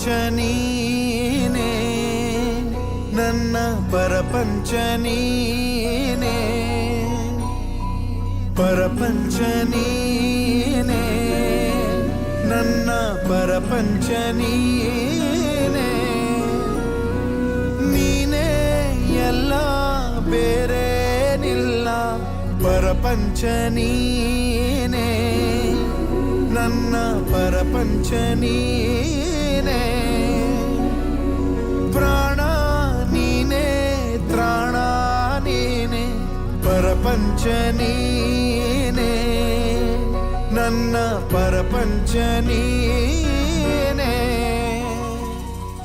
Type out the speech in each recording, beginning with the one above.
ಪರಪಂಚ ನೀನೇ ನನ್ನ ಪರಪಂಚ ನೀನೇ ಪರಪಂಚ ನೀನೇ ನನ್ನ ಪರಪಂಚ ನೀನೇ ನೀನೇ ಎಲ್ಲ ಬೇರೇನಿಲ್ಲ ಪರಪಂಚ ನೀನೇ ನನ್ನ ಪರಪಂಚ ನೀನೇ ಪ್ರಾಣ ನೀನೇ ತ್ರಾಣ ನೀನೇ ಪರಪಂಚ ನೀನೇ ನನ್ನ ಪರಪಂಚ ನೀನೇ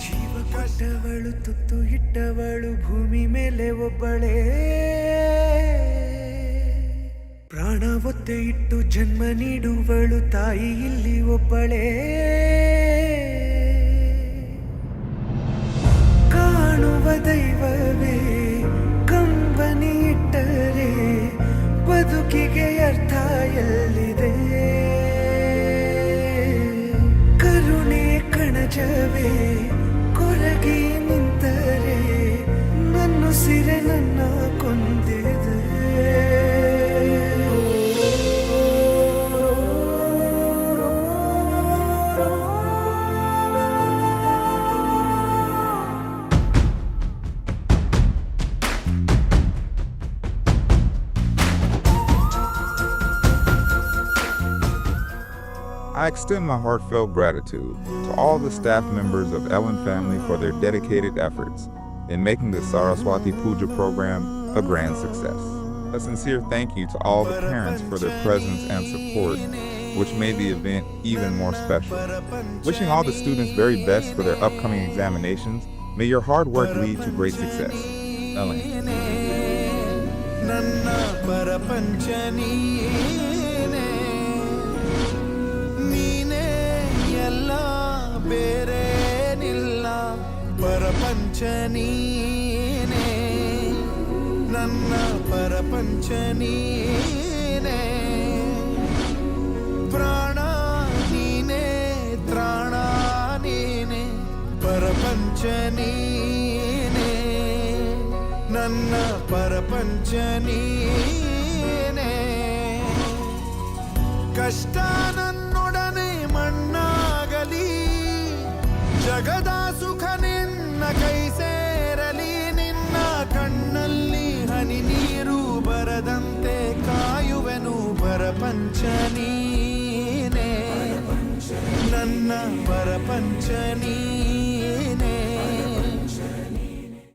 ಜೀವ ಕೊಟ್ಟವಳು ತುತ್ತು ಇಟ್ಟವಳು ಭೂಮಿ ಮೇಲೆ ಒಬ್ಬಳೇ ಪ್ರಾಣ ಒತ್ತೆ ಇಟ್ಟು ಜನ್ಮ ನೀಡುವಳು ತಾಯಿ ಇಲ್ಲಿ ಒಬ್ಬಳೇ ಕಾಣುವ ದೈವವೇ ಕಂಬನಿ ಇಟ್ಟರೆ ಬದುಕಿಗೆ ಅರ್ಥ ಎಲ್ಲಿದೆ ಕರುಣೆ ಕಣಜವೇ ಕೊರಗಿ ನಿಂತರೆ ನನ್ನುಸಿರೆ ನನ್ನ ಕೊಂದಿದೆ I extend my heartfelt gratitude to all the staff members of Ellen Family for their dedicated efforts in making the Saraswati Puja program a grand success. A sincere thank you to all the parents for their presence and support, which made the event even more special. Wishing all the students very best for their upcoming examinations. May your hard work lead to great success. Ellen. ನನ್ನ ಪರಪಂಚ ನೀನೇ ನೀನೇ ಎಲ್ಲ ಬೇರೇನಿಲ್ಲ ಪರಪಂಚ ನೀನೇ ನನ್ನ ಪರಪಂಚ ನೀನೇ ಪ್ರಾಣ ನೀನೇ ತ್ರಾಣ ನೀನೇ ಪರಪಂಚ ನೀನೇ ನನ್ನ ಪರಪಂಚ ನೀನೇ ಕಷ್ಟ ನನ್ನೊಡನೆ ಮಣ್ಣಾಗಲಿ ಜಗದ ಸುಖ ನಿನ್ನ ಕೈ ಸೇರಲಿ ನಿನ್ನ ಕಣ್ಣಲ್ಲಿ ಹನಿ ನೀರು ಬರದಂತೆ ಕಾಯುವೆನು ಪರಪಂಚ ನೀನೇ ನನ್ನ ಪರಪಂಚ ನೀನೇ